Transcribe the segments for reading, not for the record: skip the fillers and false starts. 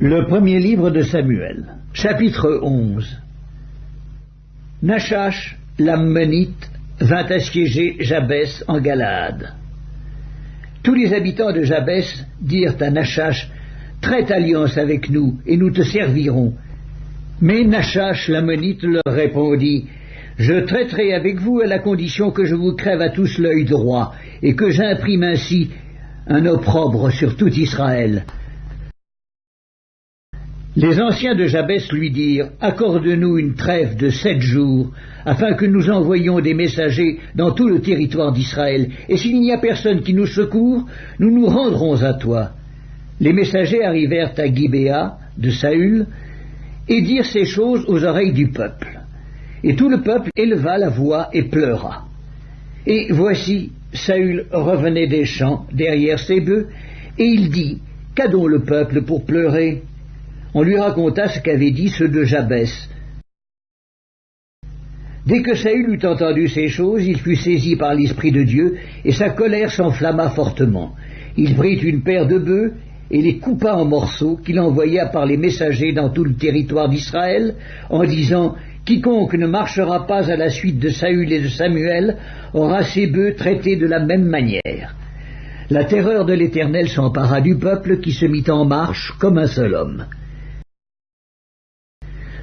Le premier livre de Samuel, chapitre 11. Nachash, l'Ammonite, vint assiéger Jabès en Galaad. Tous les habitants de Jabès dirent à Nachash, « Traite alliance avec nous, et nous te servirons. » Mais Nachash, l'Ammonite, leur répondit, « Je traiterai avec vous à la condition que je vous crève à tous l'œil droit, et que j'imprime ainsi un opprobre sur tout Israël. » Les anciens de Jabès lui dirent, « Accorde-nous une trêve de 7 jours, afin que nous envoyions des messagers dans tout le territoire d'Israël, et s'il n'y a personne qui nous secourt, nous nous rendrons à toi. » Les messagers arrivèrent à Gibéa de Saül, et dirent ces choses aux oreilles du peuple. Et tout le peuple éleva la voix et pleura. Et voici, Saül revenait des champs derrière ses bœufs, et il dit, « Qu'a donc le peuple pour pleurer ?» On lui raconta ce qu'avaient dit ceux de Jabès. Dès que Saül eut entendu ces choses, il fut saisi par l'Esprit de Dieu, et sa colère s'enflamma fortement. Il prit une paire de bœufs, et les coupa en morceaux, qu'il envoya par les messagers dans tout le territoire d'Israël, en disant, « Quiconque ne marchera pas à la suite de Saül et de Samuel aura ses bœufs traités de la même manière. » La terreur de l'Éternel s'empara du peuple, qui se mit en marche comme un seul homme.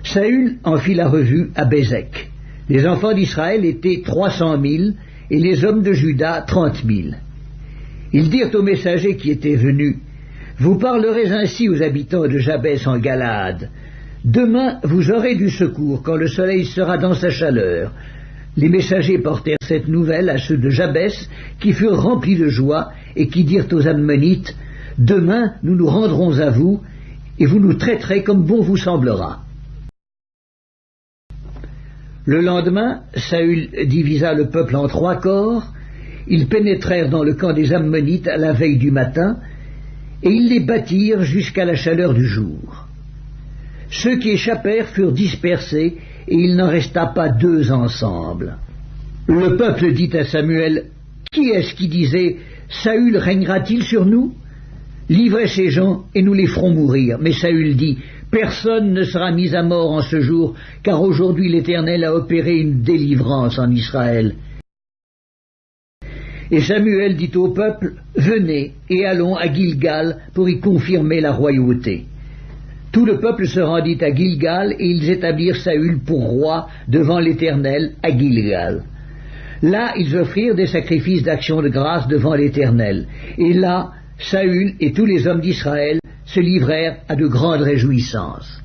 Saül en fit la revue à Bézek. Les enfants d'Israël étaient 300 000, et les hommes de Juda 30 000. Ils dirent aux messagers qui étaient venus, « Vous parlerez ainsi aux habitants de Jabès en Galaad. Demain vous aurez du secours quand le soleil sera dans sa chaleur. » Les messagers portèrent cette nouvelle à ceux de Jabès, qui furent remplis de joie, et qui dirent aux Ammonites, « Demain nous nous rendrons à vous, et vous nous traiterez comme bon vous semblera. » Le lendemain, Saül divisa le peuple en 3 corps. Ils pénétrèrent dans le camp des Ammonites à la veille du matin, et ils les battirent jusqu'à la chaleur du jour. Ceux qui échappèrent furent dispersés, et il n'en resta pas 2 ensemble. Le peuple dit à Samuel, « Qui est-ce qui disait, Saül régnera-t-il sur nous? Livrez ces gens, et nous les ferons mourir. » Mais Saül dit, « Personne ne sera mis à mort en ce jour, car aujourd'hui l'Éternel a opéré une délivrance en Israël. » Et Samuel dit au peuple, « Venez, et allons à Gilgal pour y confirmer la royauté. » Tout le peuple se rendit à Gilgal, et ils établirent Saül pour roi devant l'Éternel à Gilgal. Là, ils offrirent des sacrifices d'action de grâce devant l'Éternel. Et là, Saül et tous les hommes d'Israël se livrèrent à de grandes réjouissances.